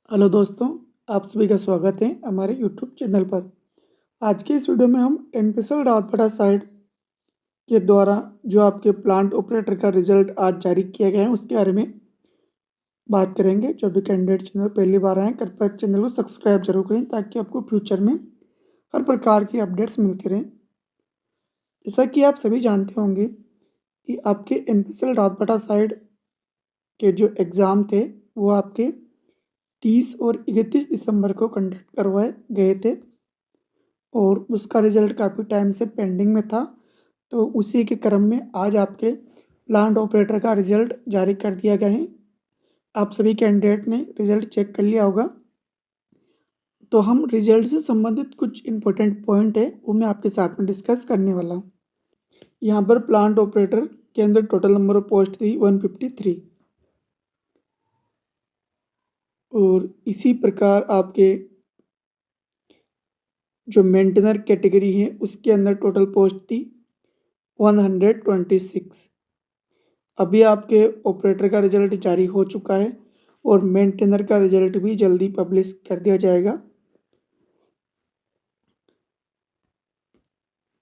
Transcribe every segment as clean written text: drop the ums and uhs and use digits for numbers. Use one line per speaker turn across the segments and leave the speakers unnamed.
Hello दोस्तों, आप सभी का स्वागत है हमारे यूट्यूब चैनल पर। आज के इस वीडियो में हम एनपीसीएल रावतबाड़ा साइट के द्वारा जो आपके प्लांट ऑपरेटर का रिजल्ट आज जारी किया गया है उसके बारे में बात करेंगे। जो भी कैंडिडेट चैनल पहली बार आए कृपया चैनल को सब्सक्राइब जरूर करें ताकि आपको फ्यूचर में हर प्रकार की अपडेट्स मिलती रहें। जैसा कि आप सभी जानते होंगे कि आपके एनपीसीएल रावतबाड़ा साइट के जो एग्ज़ाम थे वो आपके 30 और 31 दिसंबर को कंडक्ट करवाए गए थे और उसका रिजल्ट काफ़ी टाइम से पेंडिंग में था। तो उसी के क्रम में आज आपके प्लांट ऑपरेटर का रिजल्ट जारी कर दिया गया है। आप सभी कैंडिडेट ने रिजल्ट चेक कर लिया होगा। तो हम रिजल्ट से संबंधित कुछ इम्पोर्टेंट पॉइंट है वो मैं आपके साथ में डिस्कस करने वाला हूँ। यहाँ पर प्लांट ऑपरेटर के अंदर टोटल नंबर ऑफ पोस्ट थी 153 और इसी प्रकार आपके जो मेंटेनर कैटेगरी है उसके अंदर टोटल पोस्ट थी 126। अभी आपके ऑपरेटर का रिजल्ट जारी हो चुका है और मेंटेनर का रिजल्ट भी जल्दी पब्लिश कर दिया जाएगा।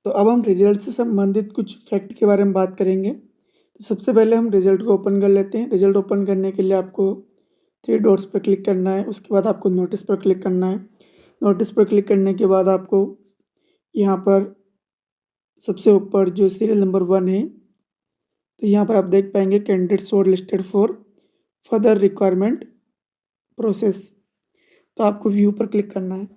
तो अब हम रिजल्ट से संबंधित कुछ फैक्ट के बारे में बात करेंगे। तो सबसे पहले हम रिजल्ट को ओपन कर लेते हैं। रिजल्ट ओपन करने के लिए आपको 3 डॉट्स पर क्लिक करना है, उसके बाद आपको नोटिस पर क्लिक करना है। नोटिस पर क्लिक करने के बाद आपको यहाँ पर सबसे ऊपर जो सीरियल नंबर 1 है, तो यहाँ पर आप देख पाएंगे candidate short listed for further requirement process. तो आपको व्यू पर क्लिक करना है।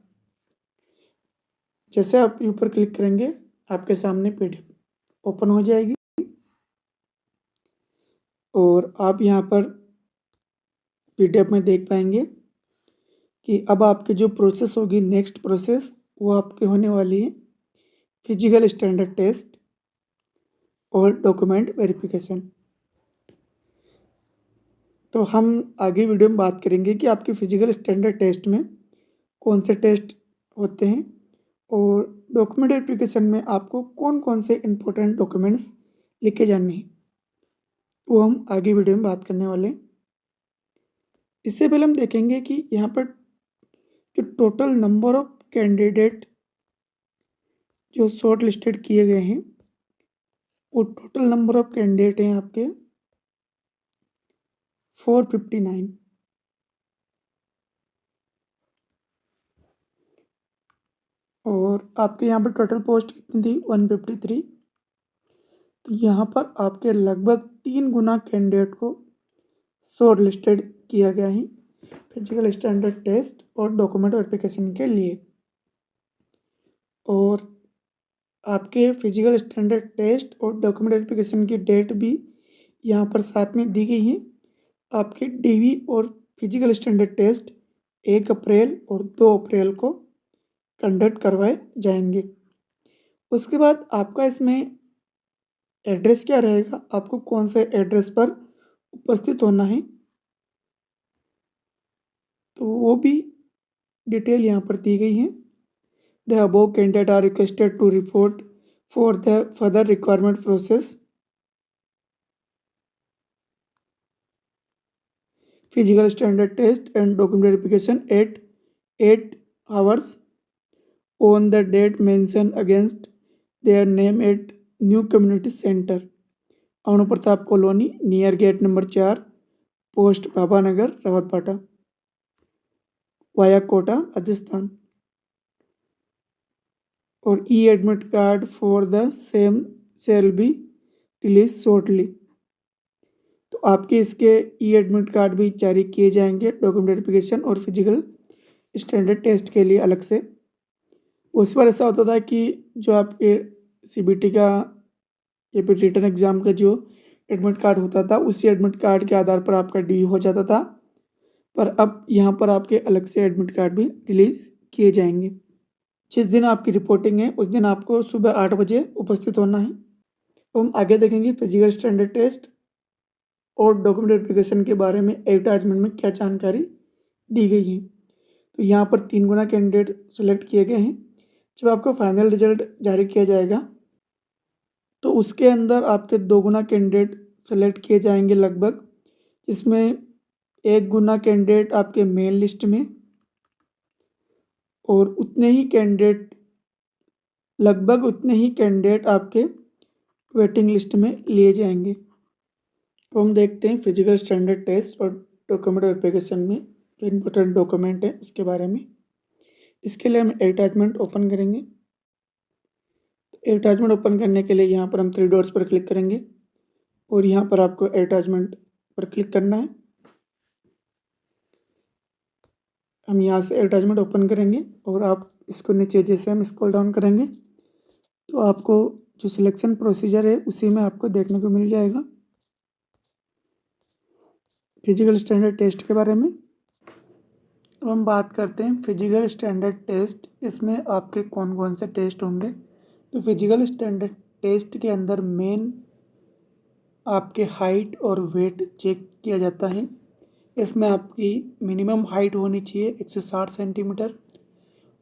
जैसे आप व्यू पर क्लिक करेंगे आपके सामने पीडीएफ ओपन हो जाएगी और आप यहाँ पर पीडीएफ में देख पाएंगे कि अब आपकी जो प्रोसेस होगी, नेक्स्ट प्रोसेस वो आपके होने वाली है फिजिकल स्टैंडर्ड टेस्ट और डॉक्यूमेंट वेरिफिकेशन। तो हम आगे वीडियो में बात करेंगे कि आपके फिजिकल स्टैंडर्ड टेस्ट में कौन से टेस्ट होते हैं और डॉक्यूमेंट वेरिफिकेशन में आपको कौन कौन से इम्पोर्टेंट डॉक्यूमेंट्स लिखे जाने हैं, वो हम आगे वीडियो में बात करने वाले हैं। इससे पहले हम देखेंगे कि यहाँ पर जो टोटल नंबर ऑफ कैंडिडेट जो शॉर्ट लिस्टेड किए गए हैं वो टोटल नंबर ऑफ कैंडिडेट हैं आपके 459 और आपके यहाँ पर टोटल पोस्ट कितनी थी 153। तो यहाँ पर आपके लगभग 3 गुना कैंडिडेट को शॉर्ट लिस्टेड किया गया है फिजिकल स्टैंडर्ड टेस्ट और डॉक्यूमेंट वेरिफिकेशन के लिए। और आपके फिजिकल स्टैंडर्ड टेस्ट और डॉक्यूमेंट वेरिफिकेशन की डेट भी यहाँ पर साथ में दी गई है। आपके डीवी और फिजिकल स्टैंडर्ड टेस्ट 1 अप्रैल और 2 अप्रैल को कंडक्ट करवाए जाएंगे। उसके बाद आपका इसमें एड्रेस क्या रहेगा, आपको कौन से एड्रेस पर उपस्थित होना है, तो वो भी डिटेल यहाँ पर दी गई है। The above candidates are requested to report for the further requirement process. Physical standard test and document verification at 8 hours on the date mentioned against their name at New Community Center, Anu Pratap colony, near gate number 4, post Babanagar, Rawatbara, via Kota, Rajasthan. और e admit card for the same shall be release shortly. तो आपके इसके ई admit card भी जारी किए जाएंगे document verification और physical standard test के लिए अलग से। उस बार ऐसा होता था कि जो आपके सीबीटी का या फिर रिटन एग्ज़ाम का जो एडमिट कार्ड होता था उसी एडमिट कार्ड के आधार पर आपका ड्यू हो जाता था, पर अब यहाँ पर आपके अलग से एडमिट कार्ड भी रिलीज़ किए जाएंगे। जिस दिन आपकी रिपोर्टिंग है उस दिन आपको सुबह 8 बजे उपस्थित होना है। तो हम आगे देखेंगे फिजिकल स्टैंडर्ड टेस्ट और डॉक्यूमेंट वेरिफिकेशन के बारे में एडवर्टाइजमेंट में क्या जानकारी दी गई है। तो यहाँ पर 3 गुना कैंडिडेट सेलेक्ट किए गए हैं। जब आपका फाइनल रिजल्ट जारी किया जाएगा तो उसके अंदर आपके 2 गुना कैंडिडेट सेलेक्ट किए जाएंगे लगभग, जिसमें 1 गुना कैंडिडेट आपके मेन लिस्ट में और लगभग उतने ही कैंडिडेट आपके वेटिंग लिस्ट में लिए जाएंगे। तो हम देखते हैं फिजिकल स्टैंडर्ड टेस्ट और डॉक्यूमेंट वेरिफिकेशन में जो इम्पोर्टेंट डॉक्यूमेंट है उसके बारे में। इसके लिए हम अटैचमेंट ओपन करेंगे। अटैचमेंट ओपन करने के लिए यहाँ पर हम 3 डॉट्स पर क्लिक करेंगे और यहाँ पर आपको अटैचमेंट पर क्लिक करना है। हम यहाँ से अटैचमेंट ओपन करेंगे और आप इसको नीचे जैसे हम स्क्रॉल डाउन करेंगे तो आपको जो सिलेक्शन प्रोसीजर है उसी में आपको देखने को मिल जाएगा फिजिकल स्टैंडर्ड टेस्ट के बारे में। अब हम बात करते हैं फिजिकल स्टैंडर्ड टेस्ट, इसमें आपके कौन कौन से टेस्ट होंगे। तो फिजिकल स्टैंडर्ड टेस्ट के अंदर मेन आपके हाइट और वेट चेक किया जाता है। इसमें आपकी मिनिमम हाइट होनी चाहिए 160 सेंटीमीटर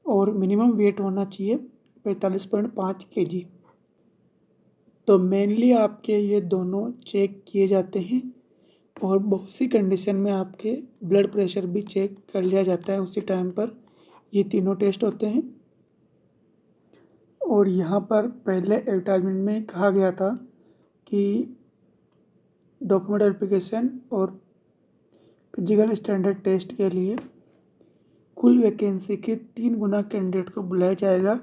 और मिनिमम वेट होना चाहिए 45.5 kg। तो मेनली आपके ये दोनों चेक किए जाते हैं और बहुत सी कंडीशन में आपके ब्लड प्रेशर भी चेक कर लिया जाता है उसी टाइम पर। ये तीनों टेस्ट होते हैं। और यहाँ पर पहले एडवर्टाइजमेंट में कहा गया था कि डॉक्यूमेंट वेरिफिकेशन और फिजिकल स्टैंडर्ड टेस्ट के लिए कुल वैकेंसी के 3 गुना कैंडिडेट को बुलाया जाएगा।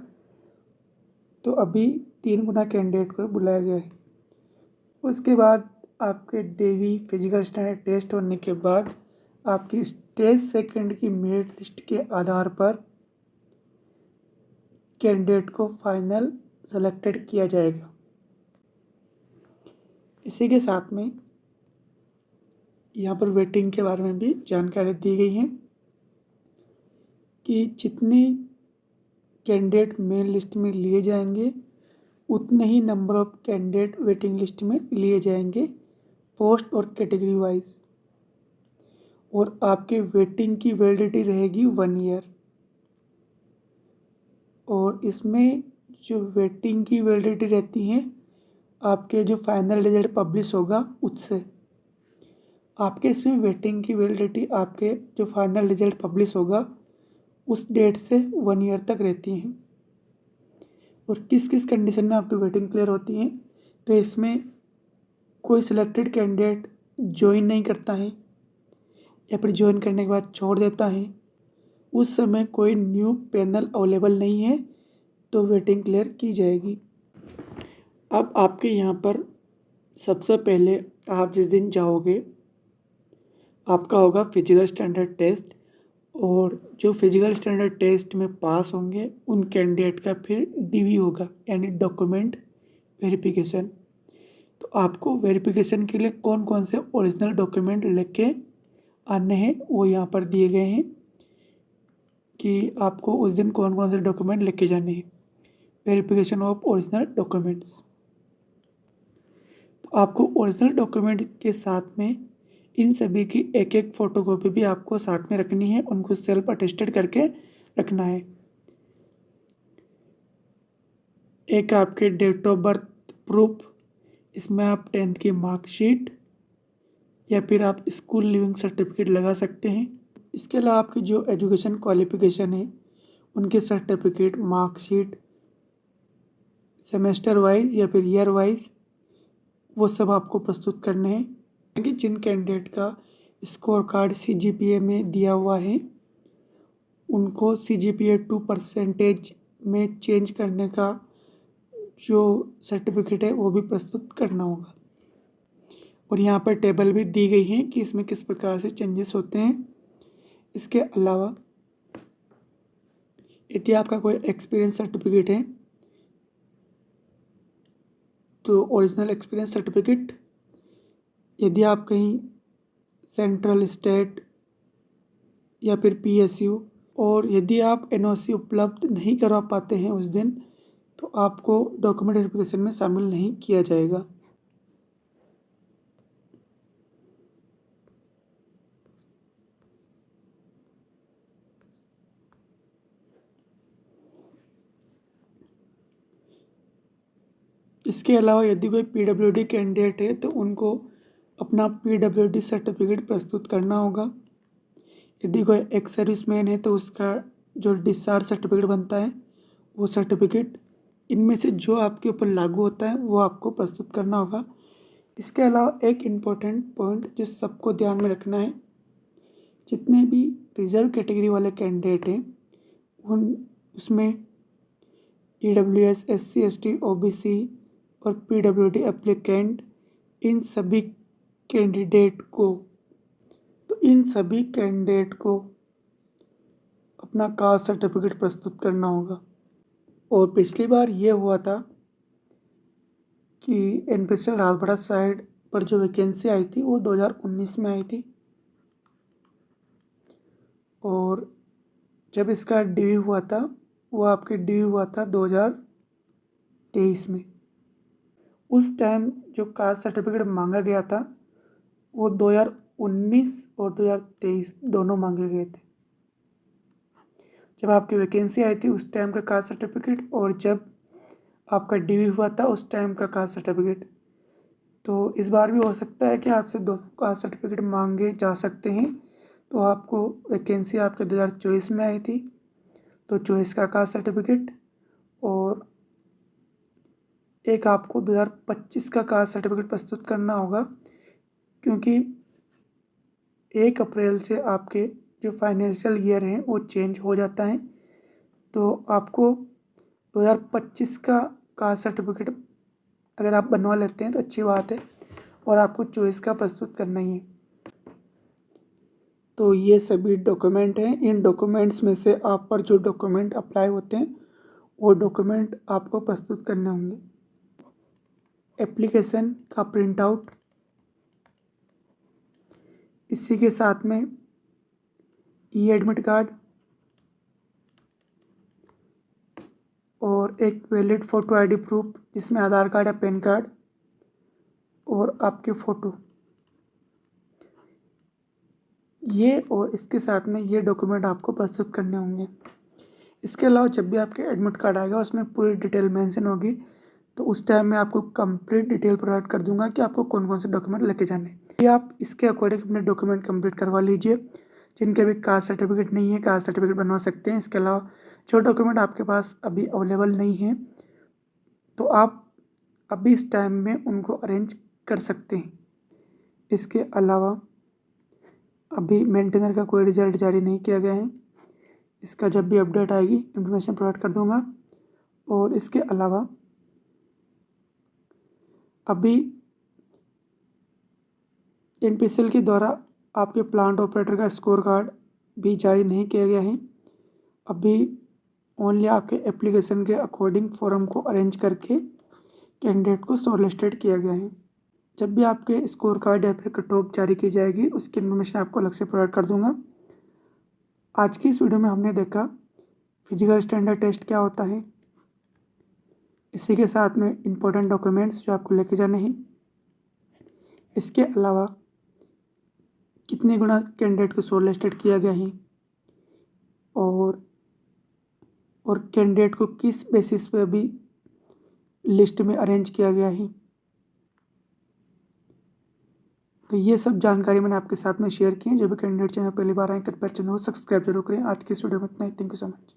तो अभी 3 गुना कैंडिडेट को बुलाया गया है। उसके बाद आपके डेली फिजिकल स्टैंडर्ड टेस्ट होने के बाद आपकी स्टेज सेकंड की मेरिट लिस्ट के आधार पर कैंडिडेट को फाइनल सेलेक्टेड किया जाएगा। इसी के साथ में यहाँ पर वेटिंग के बारे में भी जानकारी दी गई है कि जितने कैंडिडेट मेन लिस्ट में लिए जाएंगे उतने ही number of candidate waiting list में लिए जाएंगे पोस्ट और कैटेगरी वाइज। और आपके वेटिंग की वैलिडिटी रहेगी 1 ईयर। और इसमें जो वेटिंग की वैलिडिटी रहती है आपके जो फाइनल रिजल्ट पब्लिश होगा उससे आपके इसमें वेटिंग की वैलिडिटी आपके जो फाइनल रिजल्ट पब्लिश होगा उस डेट से 1 ईयर तक रहती हैं। और किस किस कंडीशन में आपकी वेटिंग क्लियर होती है, तो इसमें कोई सिलेक्टेड कैंडिडेट ज्वाइन नहीं करता है या फिर ज्वाइन करने के बाद छोड़ देता है, उस समय कोई न्यू पैनल अवेलेबल नहीं है तो वेटिंग क्लियर की जाएगी। अब आपके यहाँ पर सबसे पहले आप जिस दिन जाओगे आपका होगा फिजिकल स्टैंडर्ड टेस्ट और जो फिजिकल स्टैंडर्ड टेस्ट में पास होंगे उन कैंडिडेट का फिर डीवी होगा यानी डॉक्यूमेंट वेरिफिकेशन। तो आपको वेरिफिकेशन के लिए कौन कौन से ओरिजिनल डॉक्यूमेंट लेके आने हैं वो यहाँ पर दिए गए हैं कि आपको उस दिन कौन कौन से डॉक्यूमेंट लेके जाने हैं। वेरिफिकेशन ऑफ ओरिजिनल डॉक्यूमेंट्स, तो आपको ओरिजिनल डॉक्यूमेंट के साथ में इन सभी की एक एक फ़ोटोकॉपी भी आपको साथ में रखनी है, उनको सेल्फ अटेस्टेड करके रखना है। एक आपके डेट ऑफ बर्थ प्रूफ, इसमें आप 10th की मार्कशीट या फिर आप स्कूल लिविंग सर्टिफिकेट लगा सकते हैं। इसके अलावा आपकी जो एजुकेशन क्वालिफिकेशन है उनके सर्टिफिकेट, मार्कशीट, सेमेस्टर वाइज या फिर ईयर वाइज वो सब आपको प्रस्तुत करने हैं। कि जिन कैंडिडेट का स्कोर कार्ड CGPA में दिया हुआ है उनको CGPA 2% में चेंज करने का जो सर्टिफिकेट है वो भी प्रस्तुत करना होगा। और यहाँ पर टेबल भी दी गई है कि इसमें किस प्रकार से चेंजेस होते हैं। इसके अलावा यदि आपका कोई एक्सपीरियंस सर्टिफिकेट है तो ओरिजिनल एक्सपीरियंस सर्टिफिकेट, यदि आप कहीं सेंट्रल, स्टेट या फिर PSU, और यदि आप NOC उपलब्ध नहीं करवा पाते हैं उस दिन तो आपको डॉक्यूमेंट वेरिफिकेशन में शामिल नहीं किया जाएगा। इसके अलावा यदि कोई PWD कैंडिडेट है तो उनको अपना PWD सर्टिफिकेट प्रस्तुत करना होगा। यदि कोई एक्स सर्विसमैन है तो उसका जो डिस्चार्ज सर्टिफिकेट बनता है वो सर्टिफिकेट, इनमें से जो आपके ऊपर लागू होता है वो आपको प्रस्तुत करना होगा। इसके अलावा एक इम्पोर्टेंट पॉइंट जो सबको ध्यान में रखना है, जितने भी रिजर्व कैटेगरी वाले कैंडिडेट हैं उसमें EWS, SC, ST, OBC और PWD एप्लीकेंट, इन सभी कैंडिडेट को अपना कास्ट सर्टिफिकेट प्रस्तुत करना होगा। और पिछली बार ये हुआ था कि NPCL राजवाड़ा साइड पर जो वैकेंसी आई थी वो 2019 में आई थी, और जब इसका ड्यू हुआ था वो आपके ड्यू हुआ था 2023 में। उस टाइम जो कास्ट सर्टिफिकेट मांगा गया था वो 2019 और 2023 दोनों मांगे गए थे। जब आपकी वैकेंसी आई थी उस टाइम का कास्ट सर्टिफिकेट, और जब आपका ड्यू हुआ था उस टाइम का कास्ट सर्टिफिकेट। तो इस बार भी हो सकता है कि आपसे दो कास्ट सर्टिफिकेट मांगे जा सकते हैं। तो आपको वैकेंसी आपके 2024 में आई थी तो 24 का कास्ट सर्टिफिकेट, और एक आपको 2025 का कास्ट सर्टिफिकेट प्रस्तुत करना होगा, क्योंकि 1 अप्रैल से आपके जो फाइनेंशियल ईयर हैं वो चेंज हो जाता है। तो आपको 2025 का कास्ट सर्टिफिकेट अगर आप बनवा लेते हैं तो अच्छी बात है, और आपको 24 का प्रस्तुत करना ही है। तो ये सभी डॉक्यूमेंट हैं। इन डॉक्यूमेंट्स में से आप पर जो डॉक्यूमेंट अप्लाई होते हैं वो डॉक्यूमेंट आपको प्रस्तुत करने होंगे। एप्लीकेशन का प्रिंट आउट, इसी के साथ में एडमिट कार्ड और एक वैलिड फ़ोटो ID प्रूफ जिसमें आधार कार्ड या पैन कार्ड और आपके फ़ोटो, ये और इसके साथ में ये डॉक्यूमेंट आपको प्रस्तुत करने होंगे। इसके अलावा जब भी आपके एडमिट कार्ड आएगा उसमें पूरी डिटेल मेंशन होगी, तो उस टाइम मैं आपको कंप्लीट डिटेल प्रोवाइड कर दूंगा कि आपको कौन कौन से डॉक्यूमेंट लेके जाने हैं। ये आप इसके अकॉर्डिंग अपने डॉक्यूमेंट कंप्लीट करवा लीजिए। जिनके भी कास्ट सर्टिफिकेट नहीं है कास्ट सर्टिफिकेट बनवा सकते हैं। इसके अलावा जो डॉक्यूमेंट आपके पास अभी अवेलेबल नहीं है तो आप अभी इस टाइम में उनको अरेंज कर सकते हैं। इसके अलावा अभी मेंटेनर का कोई रिजल्ट जारी नहीं किया गया है। इसका जब भी अपडेट आएगी इन्फॉर्मेशन प्रोवाइड कर दूंगा। और इसके अलावा अभी NPCL के द्वारा आपके प्लांट ऑपरेटर का स्कोर कार्ड भी जारी नहीं किया गया है। अभी ओनली आपके एप्लीकेशन के अकॉर्डिंग फॉर्म को अरेंज करके कैंडिडेट को शॉर्टलिस्टेड किया गया है। जब भी आपके स्कोर कार्ड या फिर कट ऑफ जारी की जाएगी उसकी इन्फॉर्मेशन आपको अलग से प्रोवाइड कर दूंगा। आज की इस वीडियो में हमने देखा फिजिकल स्टैंडर्ड टेस्ट क्या होता है, इसी के साथ में इम्पोर्टेंट डॉक्यूमेंट्स जो आपको लेके जाने हैं। इसके अलावा कितने गुना कैंडिडेट को शॉर्टलिस्टेड किया गया है और कैंडिडेट को किस बेसिस पे अभी लिस्ट में अरेंज किया गया है। तो ये सब जानकारी मैंने आपके साथ में शेयर की है। जो भी कैंडिडेट चैनल पहली बार आए कृपया चैनल को सब्सक्राइब जरूर करें। आज की इस वीडियो में इतना ही। Thank you so much.